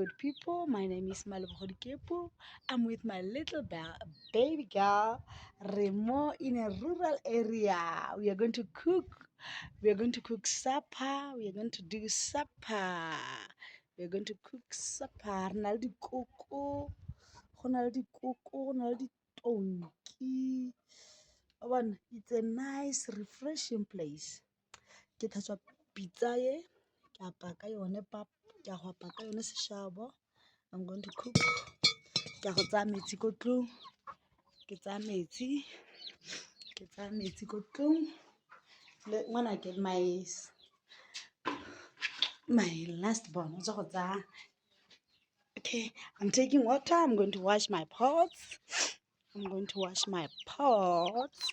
good people. My name is Malibhodikepu. I'm with my little baby girl, Remo, in a rural area. We are going to cook. We are going to cook supper. We are going to do supper. We are going to cook supper. Naldi koko, honaldi koko, honaldi tonki. It's a nice, refreshing place. Ke tlhatswa pizza ye, ke apaka yone pap, ke a go apaka yone seshabo. I'm going to cook. Ke a go tsaya metsi ko tlong, ke tsaya metsi ko tlong. When I get my last born, so go tsaya. Okay, I'm taking water. I'm going to wash my pots. I'm going to wash my pots.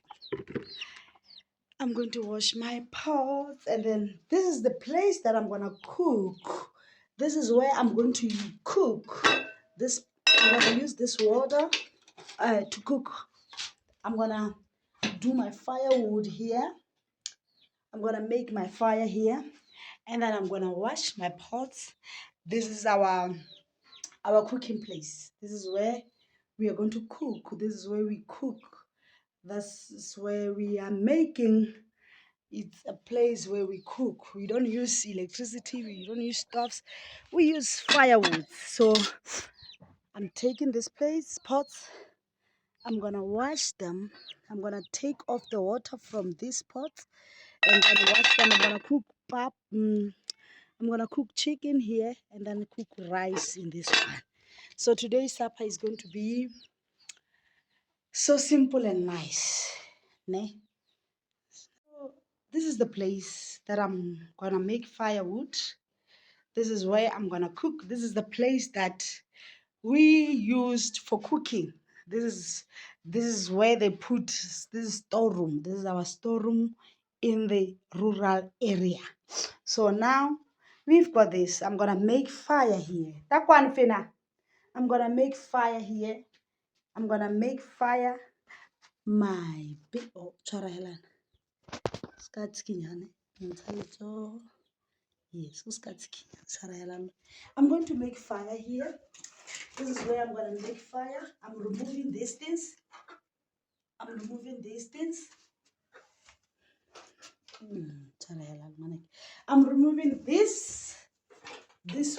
I'm going to wash my pots, and then this is the place that I'm gonna cook. This is where I'm going to cook. I'm gonna use this water to cook. I'm gonna do my firewood here. I'm gonna make my fire here, and then I'm gonna wash my pots. This is our cooking place. This is where we are going to cook. This is where we cook. This is where we are making. It's a place where we cook. We don't use electricity. We don't use stoves. We use firewood. So I'm taking this pots. I'm gonna wash them. I'm gonna take off the water from these pots and then wash them. I'm gonna cook pap. I'm gonna cook chicken here and then cook rice in this one. So today's supper is going to be so simple and nice. Ne? So this is the place that I'm gonna make firewood. This is where I'm gonna cook. This is the place that we used for cooking. This is where they put this storeroom. This is our storeroom in the rural area. So now we've got this. I'm gonna make fire here. That one fina. I'm gonna make fire here. I'm gonna make fire. My big chara Helen. Yes, I'm going to make fire here. This is where I'm going to make fire. I'm removing these things. I'm removing this.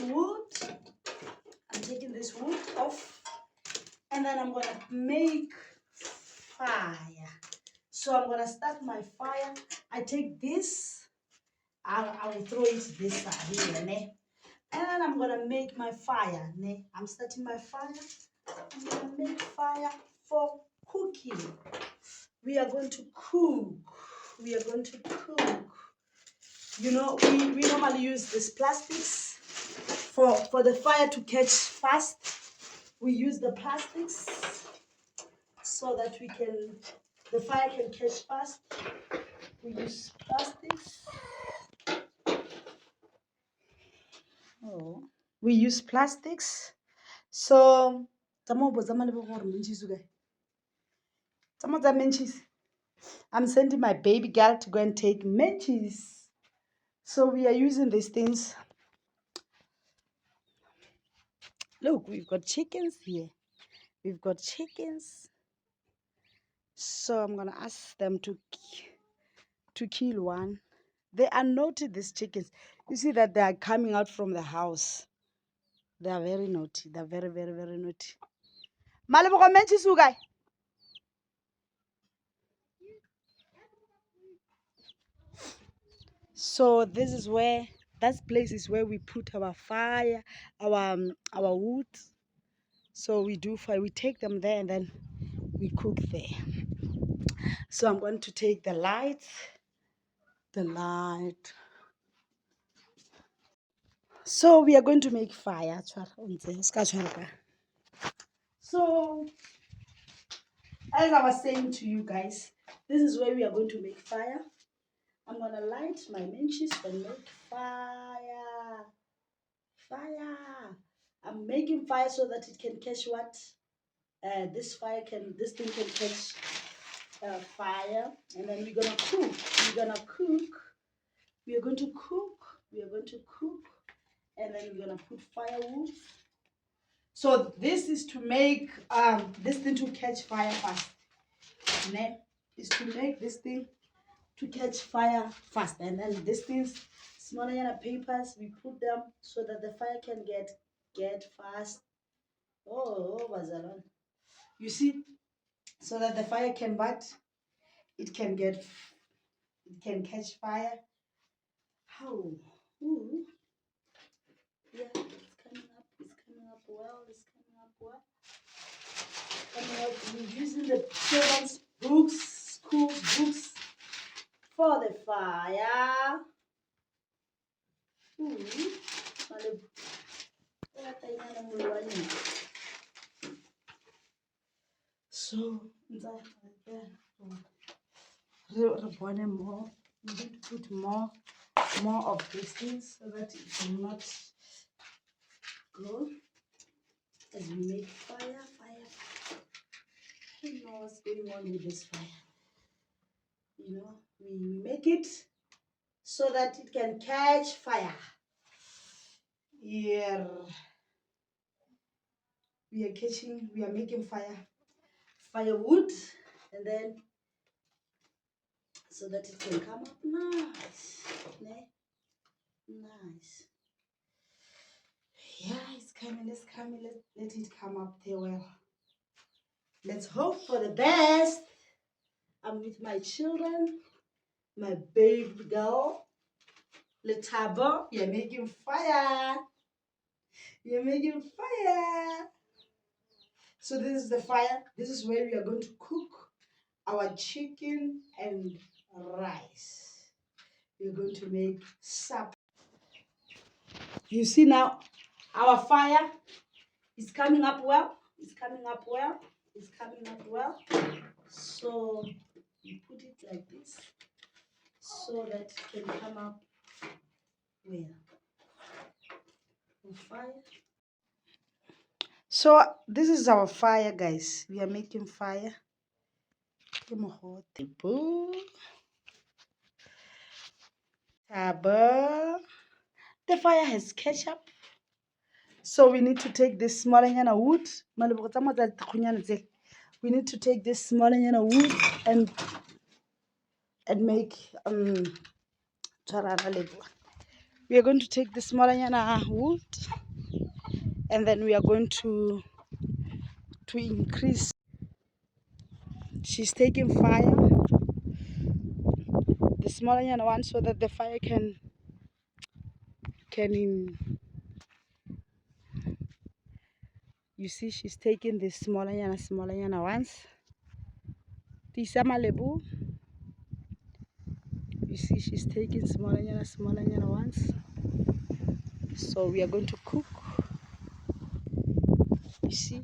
Wood. I'm taking this wood off. And then I'm going to make fire. So I'm going to start my fire. I take this. I will throw it this side here. Ne? And then I'm going to make my fire. Ne? I'm starting my fire. I'm going to make fire for cooking. We are going to cook. You know, we normally use these plastics for the fire to catch fast. We use the plastics so that the fire can catch fast. We use plastics. We use plastics. So, I'm sending my baby girl to go and take matches. So we are using these things. Look, we've got chickens here. We've got chickens. So I'm going to ask them to kill one. They are naughty, these chickens. You see that they are coming out from the house. They are very naughty. They are very, very, very naughty. So this is where, that place is where we put our fire, our wood. So we do fire. We take them there and then we cook there. So I'm going to take the light. So we are going to make fire. So as I was saying to you guys, this is where we are going to make fire. I'm going to light my matches and make fire. I'm making fire so that it can catch what? This thing can catch fire. And then we're going to cook. We are going to cook. And then we're going to put firewood. So this is to make this thing to catch fire fast. Ne? Is to make this thing to catch fire fast. And then these things, smaller papers, we put them so that the fire can get fast. Oh, Bazalon. You see, so that the fire can it can catch fire. How? Ooh. Yeah, it's coming up. It's coming up well. It's coming up well. Coming up. We're using the children's books, school books for the fire. Ooh. So, more. We need to put more of these things so that it will not go as we make fire. I don't know what's going on with this fire. You know, we make it so that it can catch fire. Here we are making firewood, and then so that it can come up nice. Nice. Yeah, it's coming. Let it come up there well. Let's hope for the best. I'm with my children, my baby girl, Letabo. You're making fire. You're making fire. So this is the fire. This is where we are going to cook our chicken and rice. We're going to make supper. You see now, our fire is coming up well. It's coming up well. It's coming up well. So you put it like this so that it can come up well. Fire. So this is our fire, guys. We are making fire. The fire has catch up. So we need to take this smaller wood. We need to take this smaller wood and make we are going to take the smaller wood, and then we are going to increase. She's taking fire, the smaller one, so that the fire can you see, she's taking the smaller ones. You see, she's taking smaller ones. So we are going to cook. You see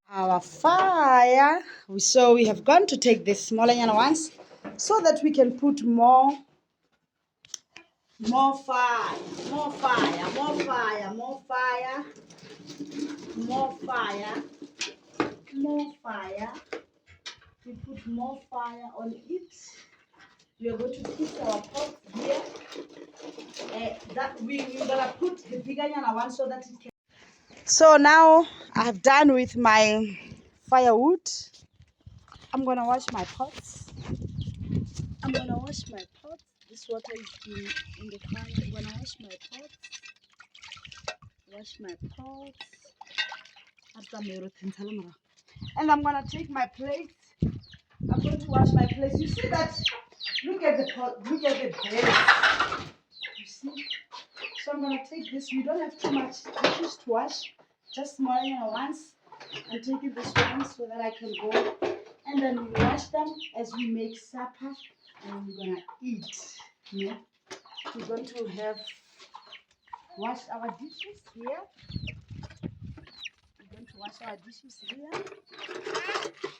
our fire. So we have gone to take the smaller ones so that we can put more fire. We put more fire on it. We are going to put our pot here. That we're gonna put the bigger one so that it can. So now I've done with my firewood. I'm gonna wash my pots. This water is in the fire. I'm gonna wash my pots. And I'm gonna take my plate. I'm going to wash my plates. You see that? Look at the pot. Look at the bed. You see? So I'm gonna take this. We don't have too much dishes to wash. Just smaller ones. I'm taking this one so that I can go. And then we wash them as we make supper. And we're gonna eat. Yeah. We're going to have washed our dishes here. We're going to wash our dishes here.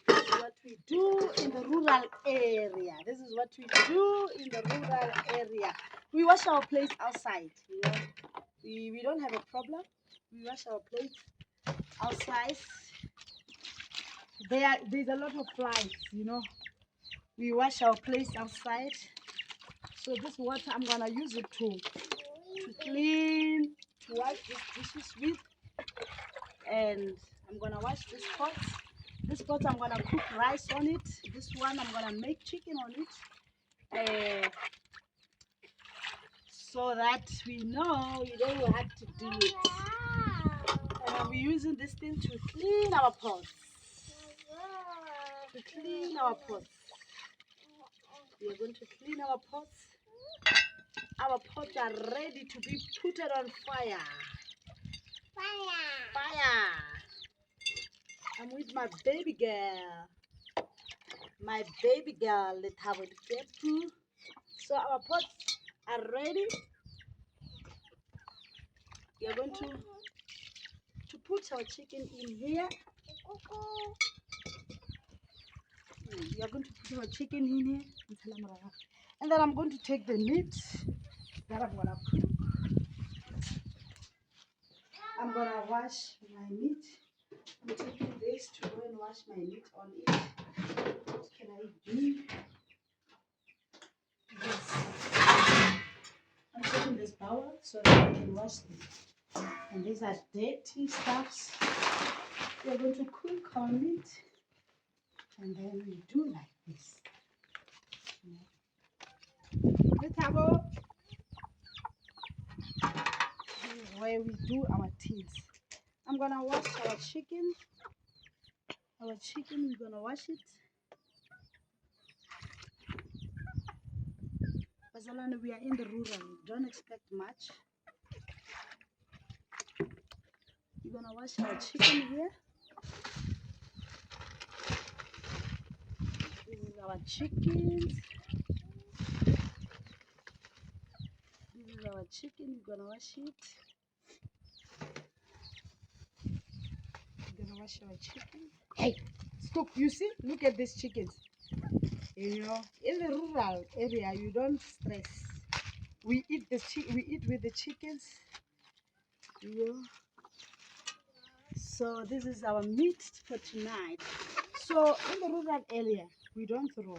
This is what we do in the rural area. We wash our plates outside. You know, we don't have a problem. We wash our plates outside. There's a lot of flies. You know, we wash our plates outside. So this water I'm gonna use it to clean to wash these dishes with. And I'm gonna wash this pot. This pot I'm gonna cook rice on it. This one I'm gonna make chicken on it. So that we know you don't have to do it. And I'll be using this thing to clean our pots. To clean our pots. We are going to clean our pots. Our pots are ready to be put on fire. Fire. I'm with my baby girl. My baby girl, let's have it get to. So our pots are ready. We are going to put our chicken in here. We are going to put our chicken in here. And then I'm going to take the meat that I'm gonna cook. I'm gonna wash my meat. I'm taking this to go and wash my meat on it. What can I do? Yes. I'm taking this bowl so that I can wash them. And these are dirty stuffs. We're going to cook our meat. And then we do like this. Let's have a where we do our things. I'm gonna wash our chicken. Our chicken, we're gonna wash it. Bazalwane, we are in the rural. Don't expect much. We're gonna wash our chicken here. This is our chicken. This is our chicken. We're gonna wash it. We're gonna wash our chicken. Hey, stop! You see? Look at these chickens. You know, in the rural area, you don't stress. We eat with the chickens. You know. So this is our meat for tonight. So in the rural area, we don't throw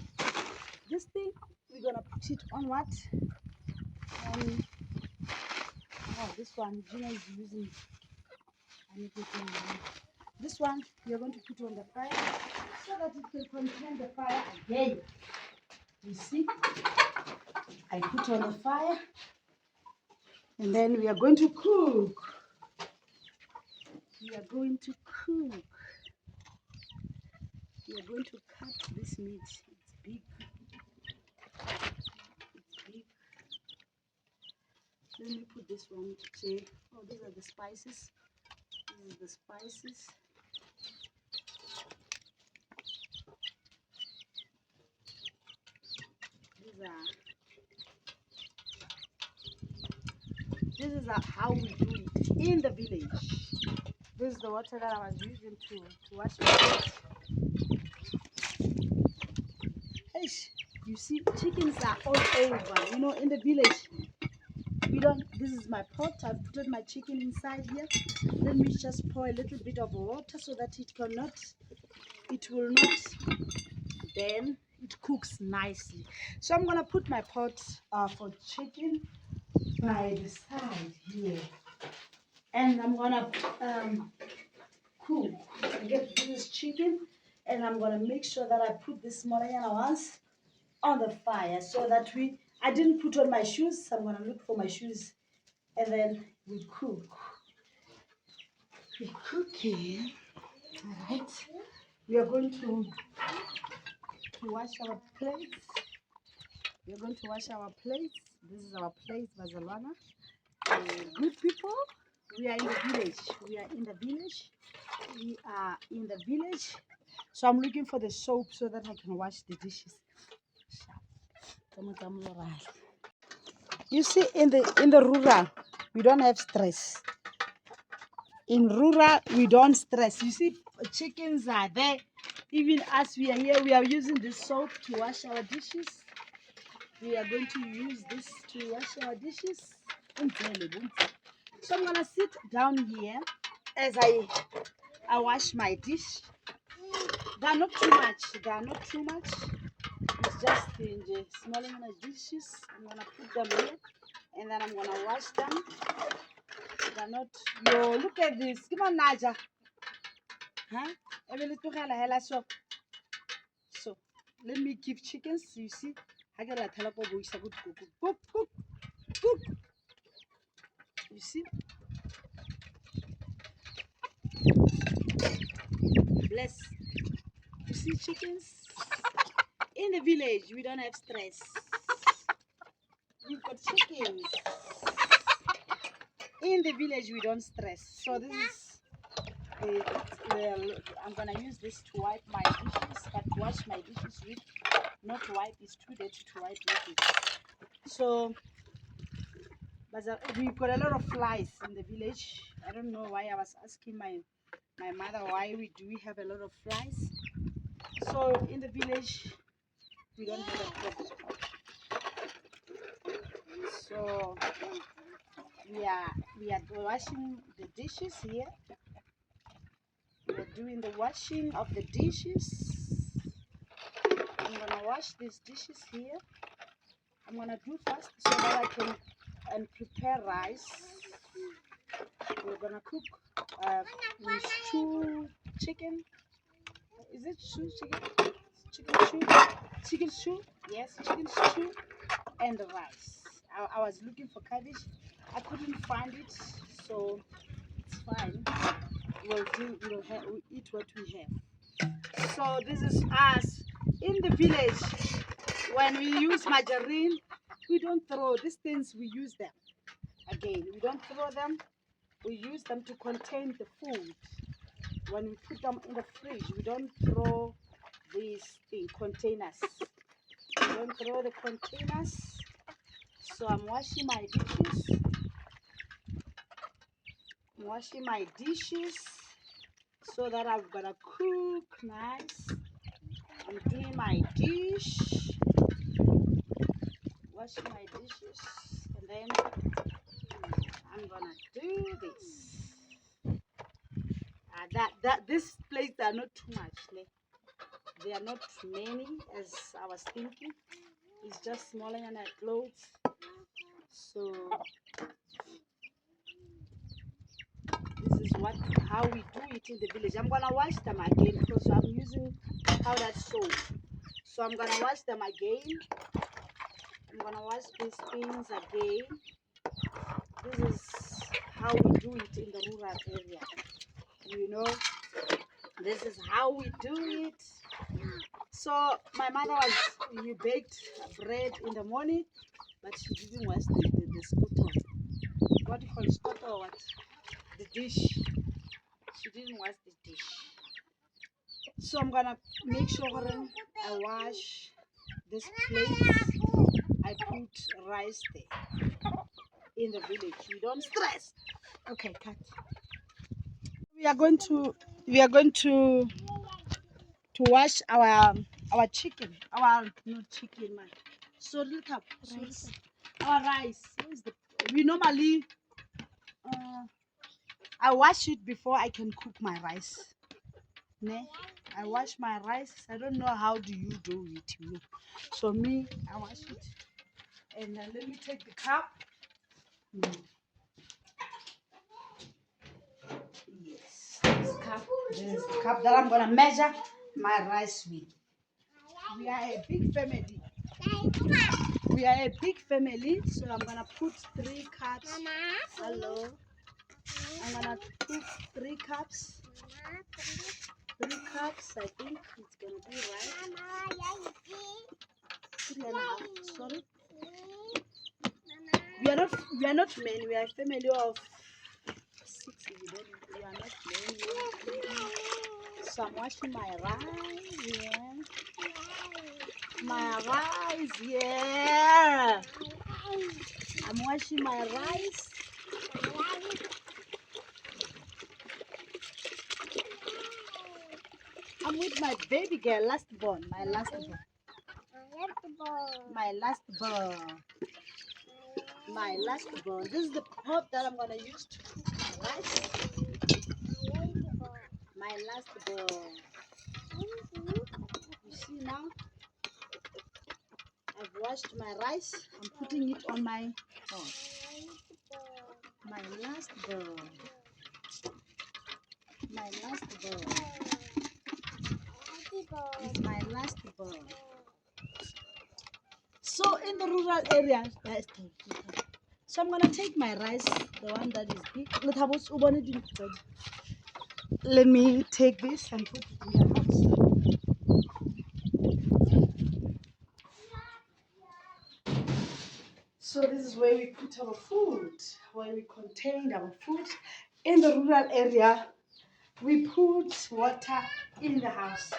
this thing. We're gonna put it on what? Oh, this one Gina is using. This one you're going to put on the fire so that it can contain the fire again. You see, I put on the fire, and then we are going to cook. We are going to cook. We are going to cut this meat. It's big. It's big. Let me put this one to say, oh, these are the spices. These are the spices. This is how we do it in the village. This is the water that I was using to wash my plate. Hey, you see, chickens are all over. You know, in the village, we don't. This is my pot. I've put my chicken inside here. Let me just pour a little bit of water so that it will not burn. It cooks nicely. So I'm gonna put my pot for chicken by the side here, and I'm gonna cook. This is chicken, and I'm gonna make sure that I put this Morayana ones on the fire so that I didn't put on my shoes. I'm gonna look for my shoes, and then we cook. We're cooking. All right. We are going to wash our plates. We are going to wash our plates. This is our plate, Bazalwana. Good people. We are in the village. We are in the village. We are in the village. So I'm looking for the soap so that I can wash the dishes. You see, in the rural, we don't have stress. In rural, we don't stress. You see, chickens are there. Even as we are here, we are using this soap to wash our dishes. We are going to use this to wash our dishes. So I'm gonna sit down here as I wash my dish. They are not too much. They are not too much. It's just in the smaller dishes. I'm gonna put them here, and then I'm gonna wash them. are not. Yo, look at this. Come on, Naja. Huh? So, let me give chickens. You see, I got a telepo voice. Cook, cook, cook, cook, cook. You see? Bless. You see chickens? In the village, we don't have stress. We've got chickens. In the village, we don't stress. So this is I'm gonna use this to wipe my dishes, but wash my dishes with. Not wipe, it's too dirty to wipe with it. So, but we've got a lot of flies in the village. I don't know why. I was asking my mother why we have a lot of flies. So in the village, we don't have a problem. So we are washing the dishes here. We're doing the washing of the dishes. I'm gonna wash these dishes here. I'm gonna do fast so that I can prepare rice. We're gonna cook stew chicken. Is it stew chicken? Chicken stew? Yes, chicken stew and the rice. I was looking for cabbage. I couldn't find it, so it's fine. We'll eat what we have. So this is us in the village. When we use margarine, we don't throw these things. We use them again. We don't throw them. We use them to contain the food. When we put them in the fridge, we don't throw these containers. We don't throw the containers. So I'm washing my dishes. I'm washing my dishes so that I'm gonna cook nice. I'm doing my dish, washing my dishes, and then I'm gonna do this. This plates are not too much. They are not many as I was thinking. It's just smaller than a clothes. So this is how we do it in the village. I'm gonna wash them again because I'm using powdered soap. So I'm gonna wash them again. I'm gonna wash these things again. This is how we do it in the rural area. You know, this is how we do it. So my mother baked bread in the morning, but she didn't wash the scuttle. What do you call scuttle or what? The dish. She didn't wash the dish. So I'm gonna make sure I wash this plate. I put rice there. In the village, we don't stress. Okay, cut. We are going to wash our chicken. Not chicken, man. So look up rice. Our rice. We normally I wash it before I can cook my rice. Ne? I wash my rice. I don't know how do you do it, you. So me, I wash it. And then let me take the cup. Yes, this is the cup that I'm gonna measure my rice with. We are a big family. So I'm gonna put 3 cups. Hello. I'm gonna put 3 cups. 3 cups, I think it's gonna be right. 3.5. Sorry. We are not many. We are a family of 6. We are not many. So I'm washing my rice. Yeah. My rice. Yeah. I'm washing my rice. I'm with my baby girl, my last born. My last born. This is the pot that I'm gonna use to cook my rice. My last born. You see now? I've washed my rice. I'm putting it on my pot. My last bird. My last bird. It's my last bird. So in the rural area, so I'm gonna take my rice, the one that is big. Let me take this and put it in the house. So this is where we put our food, where we contain our food. In the rural area, we put water in the house.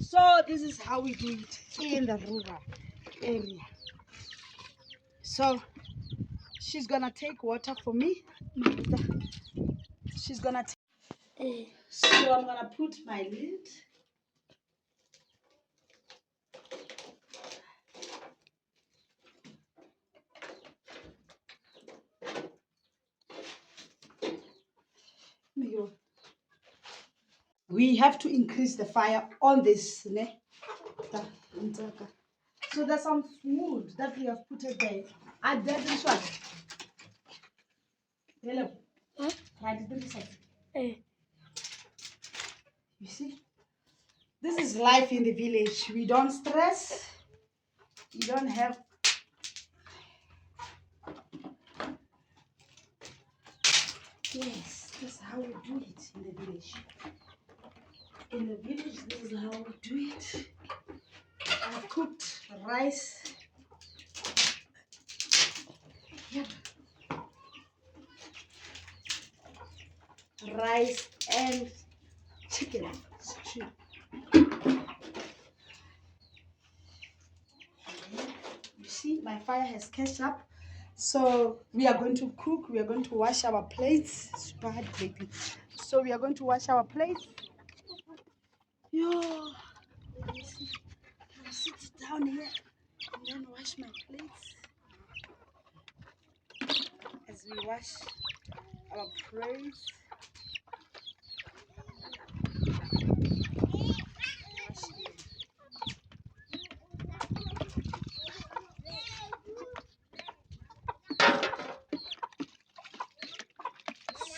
So this is how we do it in the rural area. So she's gonna take water for me. She's gonna take. So I'm gonna put my lid. We have to increase the fire on this. So there's some food that we have put there. Add that this one. Hello. Right, you see? This is life in the village. We don't stress. You don't have. Yes, this is how we do it in the village. In the village, this is how we do it. I cooked rice. Yep. Rice and chicken. You see, my fire has catch up. So we are going to cook. We are going to wash our plates. Super hard baby. So we are going to wash our plates. Yo, let me see. I'll sit down here and then wash my plates. As we wash our plates.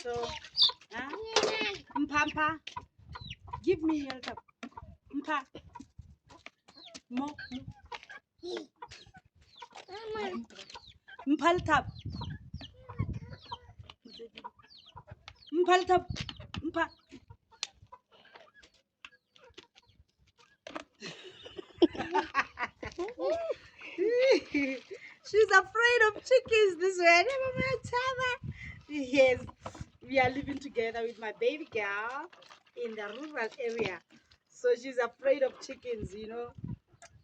So, Mpampa, give me your cup. Mpa, mo, Mpaltap, Mpaltap, Mpa. She's afraid of chickens. This way, yes, we are living together with my baby girl in the rural area. So she's afraid of chickens, you know.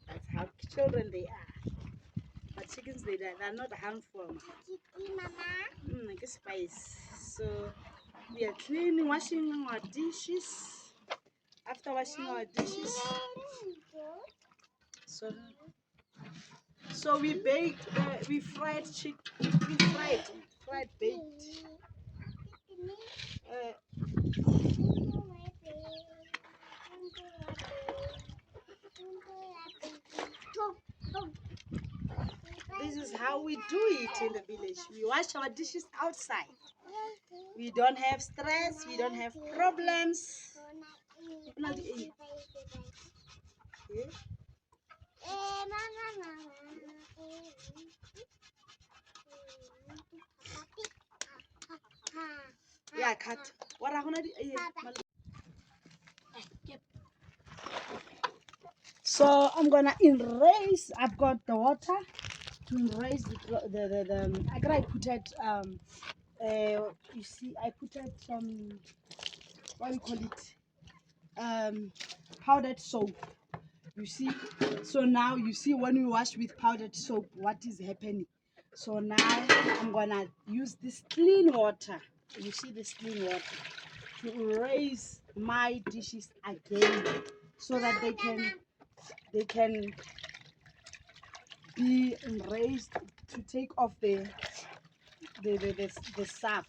That's how children they are. But chickens, they're not harmful. Like a spice. So we are cleaning, washing our dishes. After washing our dishes, so we baked, we fried chicken, we fried baked. This is how we do it in the village. We wash our dishes outside. We don't have stress. We don't have problems. Okay. Yeah, cut. What are gonna do? So I'm gonna erase. I've got the water to erase the. I gotta put it. You see, I put it some. What do you call it? Powdered soap. You see. So now you see when we wash with powdered soap, what is happening? So now I'm gonna use this clean water. You see this clean water to erase my dishes again, so that they can be erased to take off the sap.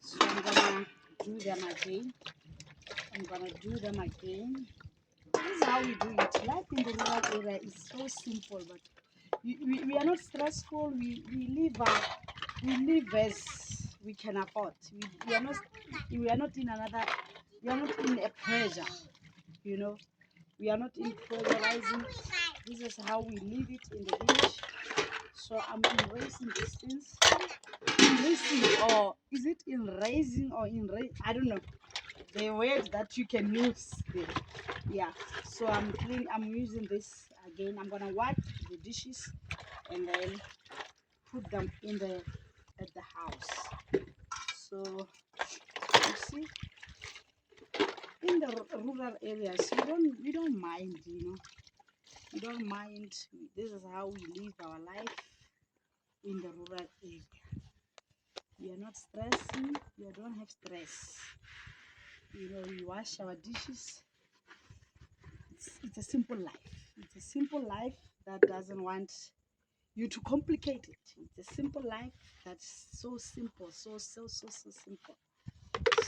So I'm gonna do them again. This is how we do it. Life in the rural area is so simple, but we are not stressful. We live as we can afford. We are not in a pressure, you know. We are not in pressurizing. This is how we live it in the village. So I'm embracing these things. Or is it in raising or in raise? I don't know the word that you can use there. Yeah. So I'm using this again. I'm gonna wipe the dishes and then put them at the house. So you see, in the rural areas, we don't mind, We don't mind. This is how we live our life in the rural area. We are not stressing. We don't have stress. We wash our dishes. It's a simple life. It's a simple life that doesn't want you to complicate it. It's a simple life that's so simple, so simple.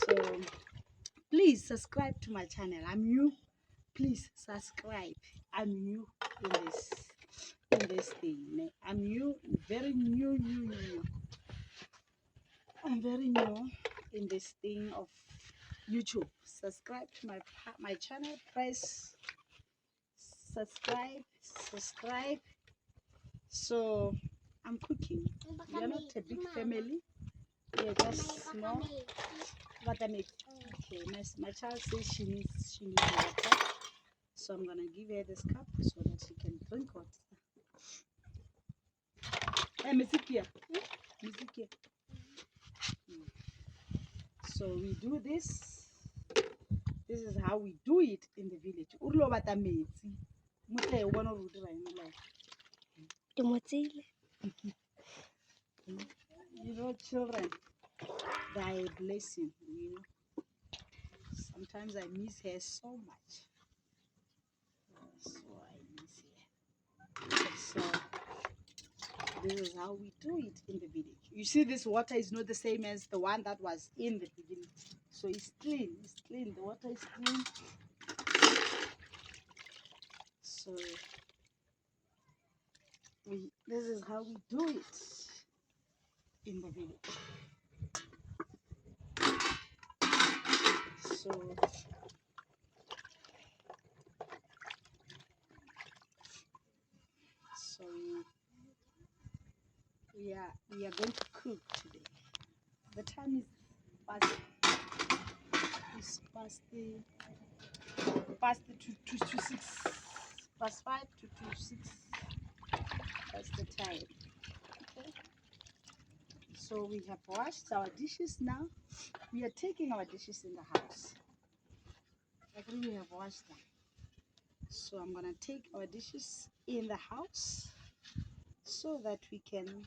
So please subscribe to my channel. I'm new. Please subscribe. I'm new in this thing. I'm new, very new. I'm very new in this thing of YouTube. Subscribe to my channel. Press subscribe. So I'm cooking. We are not a big family. We are just small. What I make? Okay, my child says she needs water. So I'm gonna give her this cup so that she can drink water. Hey, Misikia. So we do this. This is how we do it in the village. Children, they are a blessing, Sometimes I miss her so much. So I miss her. So this is how we do it in the village. You see, this water is not the same as the one that was in the beginning. So it's clean. The water is clean. So this is how we do it in the village. So we are going to cook today. The time is past to 6, past 5 to 6. That's the time. Okay. So we have washed our dishes now. We are taking our dishes in the house. We have washed them. So I'm gonna take our dishes in the house so that we can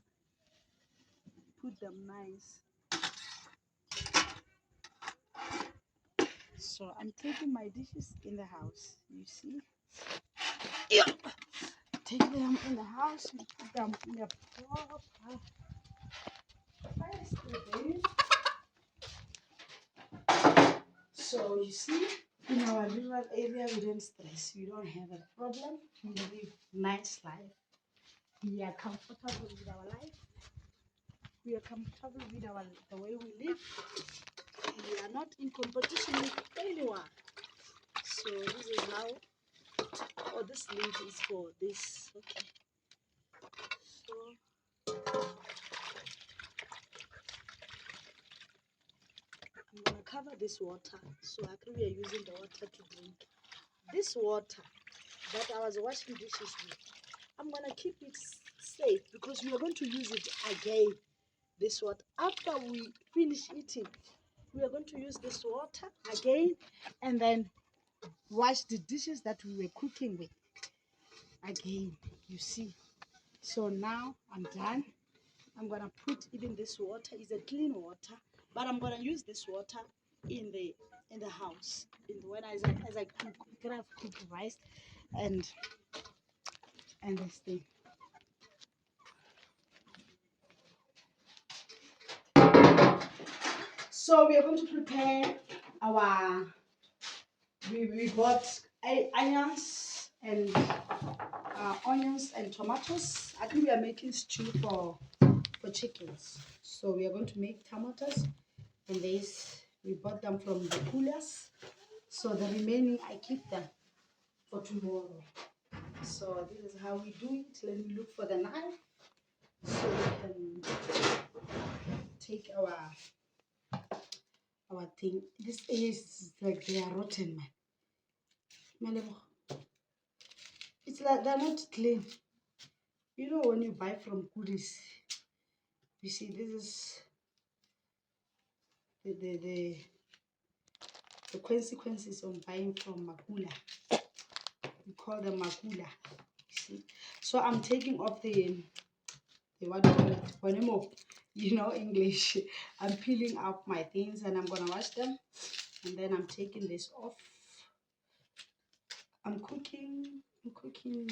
put them nice. So I'm taking my dishes in the house. You see? Yeah. Take them in the house. We put them in a proper. So you see, in our rural area, we don't stress. We don't have a problem. We live nice life. We are comfortable with our life. We are comfortable with the way we live. We are not in competition with anyone. So this is how. Oh, this lid is for this. Okay. So I'm gonna cover this water. So actually we are using the water to drink. This water that I was washing dishes with, I'm gonna keep it safe because we are going to use it again. This water, after we finish eating, we are going to use this water again and then wash the dishes that we were cooking with again. You see. So now I'm done. I'm gonna put even this water is a clean water, but I'm gonna use this water in the house. As I cook, we have cooked rice and this thing. So we are going to prepare our. We bought onions and tomatoes. I think we are making stew for chickens. So we are going to make tomatoes, and these we bought them from the coolers. So the remaining I keep them for tomorrow. So this is how we do it. Let me look for the knife so we can take our thing. This is like they are rotten, man. It's like they're not clean. You know when you buy from goodies, you see this is the consequences of buying from Makula. We call them Makula. You see. So I'm taking off the what do you call it? Whenever you know English. I'm peeling up my things and I'm gonna wash them. And then I'm taking this off. I'm cooking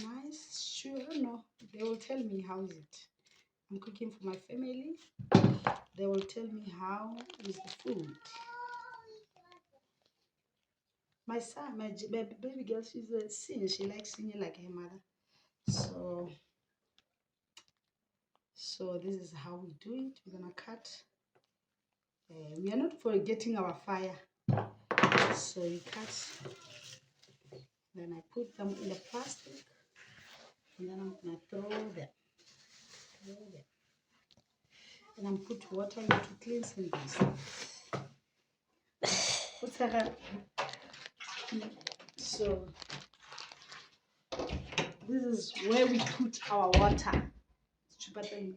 nice. Sure, I don't know. They will tell me how is it. I'm cooking for my family. They will tell me how is the food. My son, my baby girl, she's a singer. She likes singing like her mother. So this is how we do it. We're gonna cut. We are not forgetting our fire. So we cut. Then I put them in the plastic. And then I'm gonna throw them. And I'm put water into cleansing this. What's that? So this is where we put our water.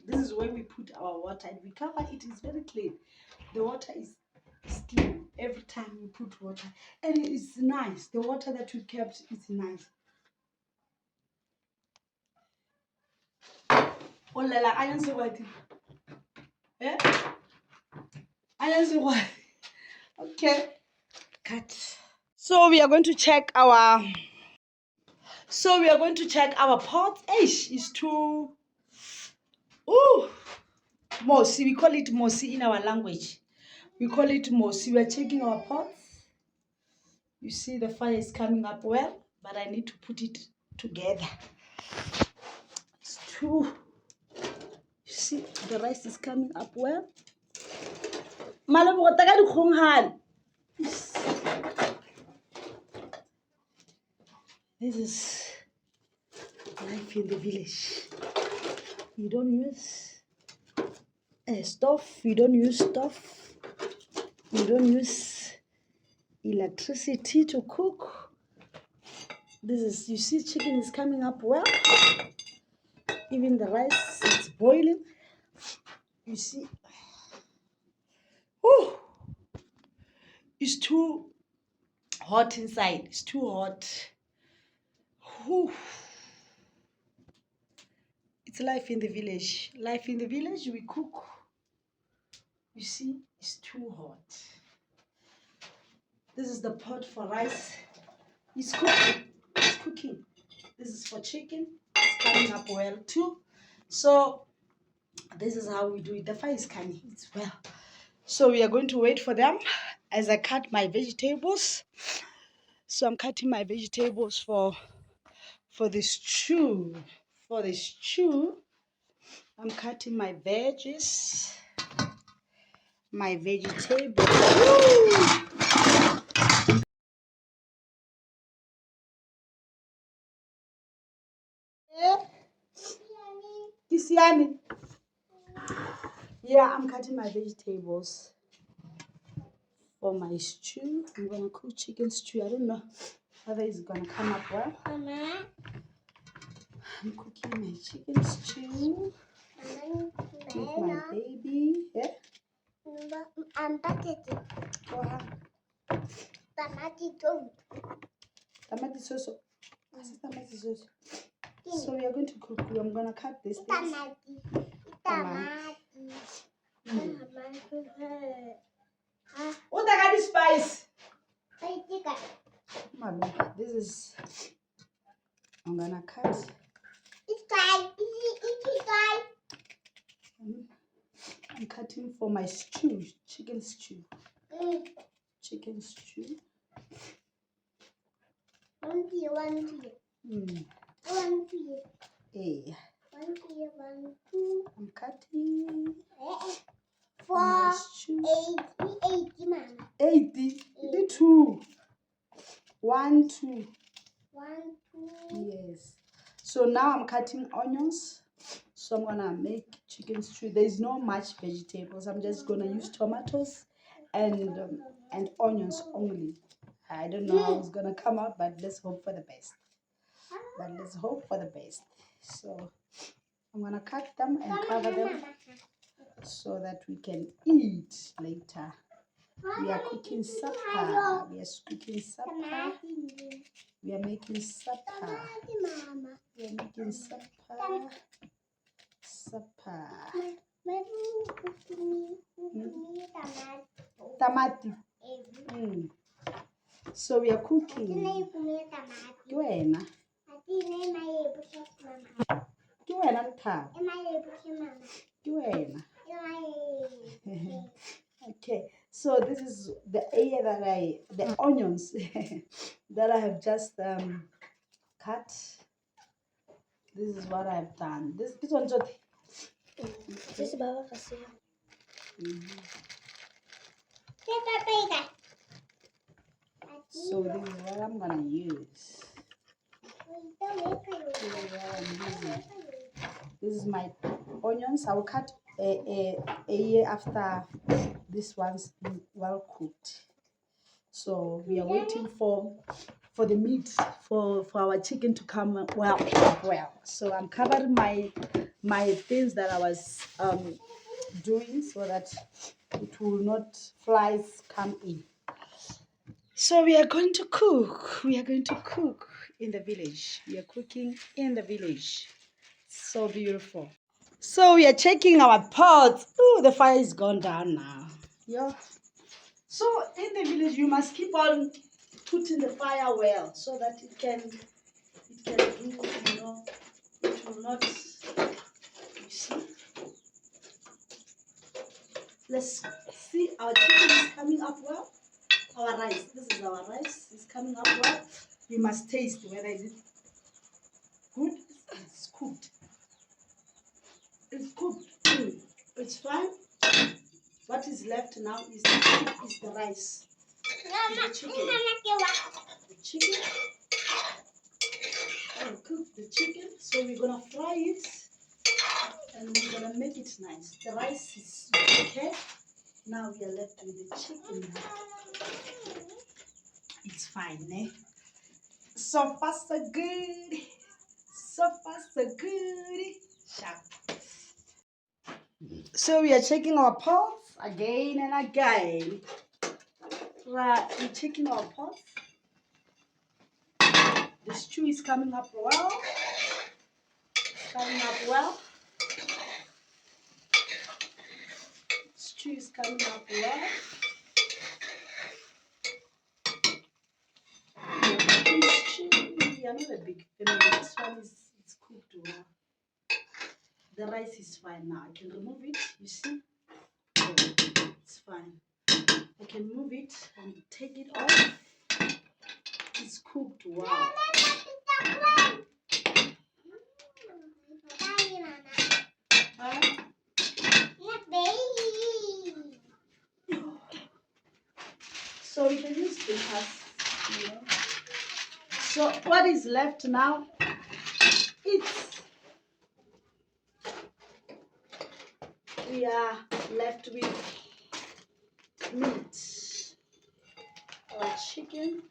This is where we put our water and we cover it. It's very clean. The water is clean every time we put water, and it's nice. The water that we kept is nice. Oh la la, I don't see what. Eh? I don't see what. Okay, cut. So we are going to check our. Pot. Ish is too. Ooh, mosi. We call it mosi in our language. We call it mosi. We are checking our pots. You see the fire is coming up well, but I need to put it together. It's too. You see the rice is coming up well. This is life in the village. You don't use stove. You don't use stove. You don't use electricity to cook. This is, you see, chicken is coming up well. Even the rice is boiling. You see, whew, it's too hot inside. It's too hot. Whew. It's life in the village. Life in the village, we cook. You see, it's too hot. This is the pot for rice. It's cooking. It's cooking. This is for chicken. It's coming up well too. So this is how we do it. The fire is coming. It's well. So we are going to wait for them as I cut my vegetables. So I'm cutting my vegetables for the stew. For the stew, I'm cutting my veggies, my vegetables. Yeah, I'm cutting my vegetables for my stew. I'm gonna cook chicken stew. I don't know whether it's gonna come up well. Mama, I'm cooking my chicken stew with my baby. Yeah. Tamati sauce. Tamati sauce. So we are going to cook. I'm gonna cut this. What I got this spice? Mommy, this is. I'm gonna cut. I'm cutting for my stew, chicken stew. chicken stew. Hey, I'm cutting. For 80. You did 2. 1, 2. Yes. So now I'm cutting onions. So I'm gonna make chicken stew. There's no much vegetables. I'm just gonna use tomatoes and onions only. I don't know how it's gonna come out, but let's hope for the best. So I'm gonna cut them and cover them so that we can eat later. We are cooking supper. We are making supper. We are making supper. Tamati. So we are cooking. Kuwena. Okay, so this is the area that the onions that I have just cut. This is what I've done. This one's what. So this is what I'm gonna use. This is my onions. I will cut a year after this one's well cooked. So we are waiting for the meat for our chicken to come well. So I'm covering my things that I was doing so that it will not flies come in. So we are going to cook. We are going to cook in the village. We are cooking in the village. So beautiful. So we are checking our pots. Oh, the fire is gone down now. Yeah. So in the village, you must keep on putting the fire well so that it can do, it will not, you see. Let's see, our chicken is coming up well. Our rice, this is our rice, is coming up well. You must taste whether is it good. It's cooked. It's cooked. It's fine. What is left now is the rice. The chicken. The chicken. I'll cook the chicken. So we're gonna fry it and we're gonna make it nice. The rice is okay. Now we are left with the chicken. It's fine, eh? So far so good. So far so good. Sharp. So we are checking our pots again and again. Right, we're checking our pots. The stew is coming up well. Stew is coming up well. We are not a big family. This one is cooked well. The rice is fine now. I can remove it. You see? Oh, it's fine. I can move it and take it off. It's cooked well. So we can use the So what is left now? We are left with meat. Our chicken.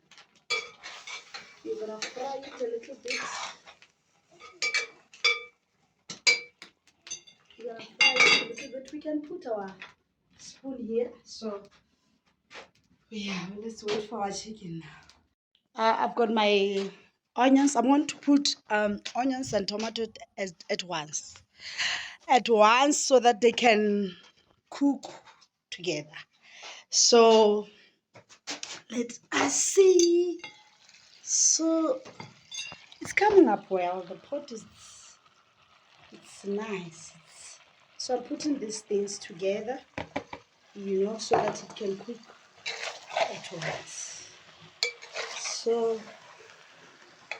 We're gonna fry it a little bit. We can put our spoon here. So yeah, let's wait for our chicken. I've got my onions. I'm going to put onions and tomato at once. So that they can cook together. So let us see. So it's coming up well. The pot is it's nice. So I'm putting these things together, so that it can cook it was. So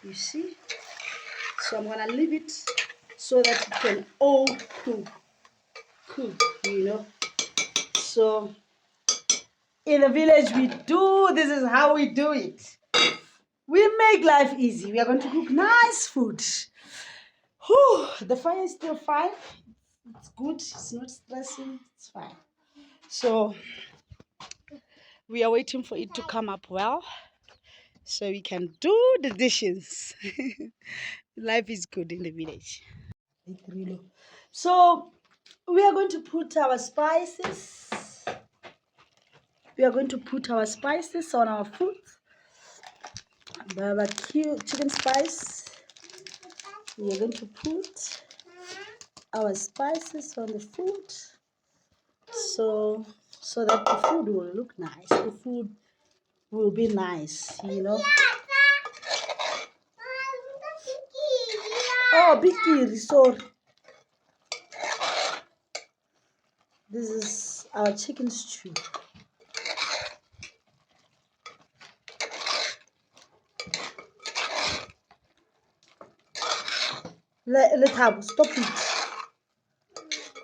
you see, so I'm gonna leave it so that it can all cook, you know. So in the village we do, this is how we do it. We make life easy. We are going to cook nice food. Whew, the fire is still fine. It's good. It's not stressing. It's fine. So we are waiting for it to come up well so we can do the dishes. Life is good in the village. So we are going to put our spices. We are going to put our spices on our food. Barbecue chicken spice. We are going to put our spices on the food, so that the food will look nice. The food will be nice, you know. Oh, Biki, sorry. This is our chicken stew. Let's have stop it.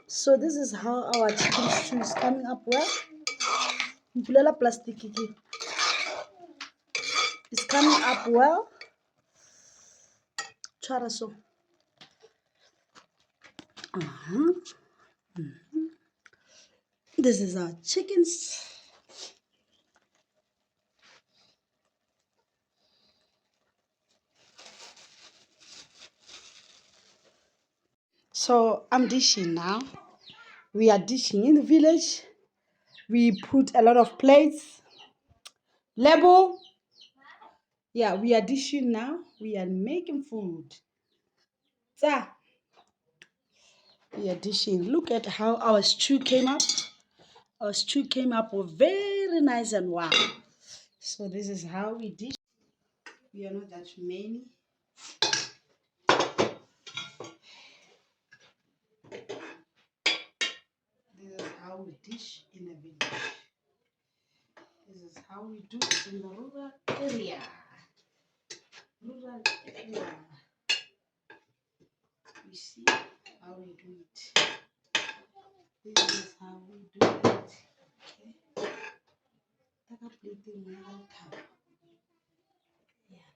So this is how our chicken stew is coming up well. Plastic is coming up well. Charaso. This is our chickens. So I'm dishing now. We are dishing in the village. We put a lot of plates. Label. Yeah, we are dishing now. We are making food. So we are dishing. Look at how our stew came up. Our stew came up very nice and warm. So this is how we dish. We are not that many. This is how we dish in the village. This is how we do it in the rural area. Rural area. You see how we do it. This is how we do it. Okay. Take a plate in my time. Yeah.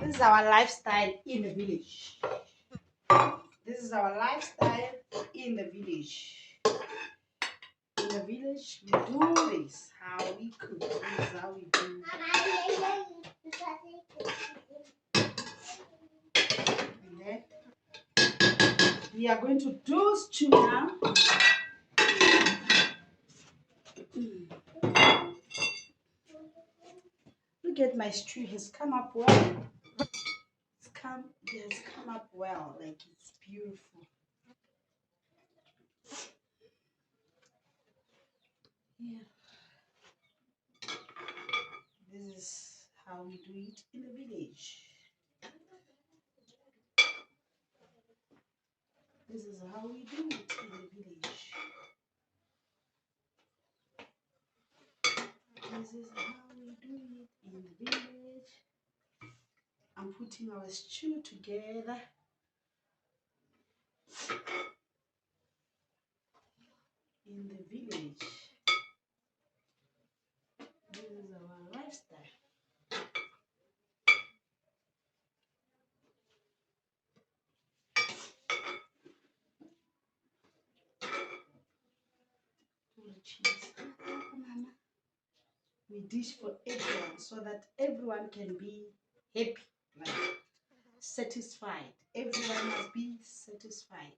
This is our lifestyle in the village. This is our lifestyle in the village. In the village, we do this. How we cook. This is how we do. And then we are going to do stew now. Look at my stew. It has come up well. It has come up well. Like it's beautiful. Yeah. This is how we do it in the village. This is how we do it in the village. This is how we do it in the village. I'm putting our stew together. In the village. This is our lifestyle. We dish for everyone so that everyone can be happy, like satisfied. Everyone must be satisfied.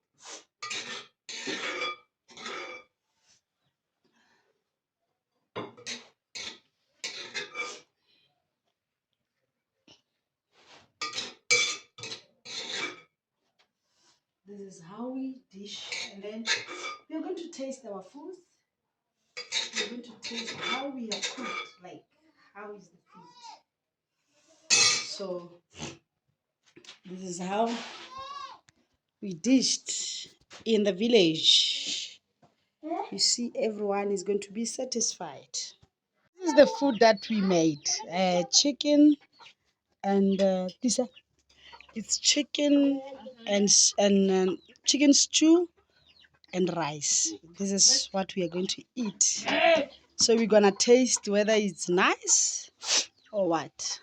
This is how we dish, and then we're going to taste our food. We're going to taste how we are cooked, like how is the food. So this is how we dished in the village. You see, everyone is going to be satisfied. This is the food that we made. Chicken and it's chicken and chicken stew and rice. This is what we are going to eat. So we're gonna taste whether it's nice or what.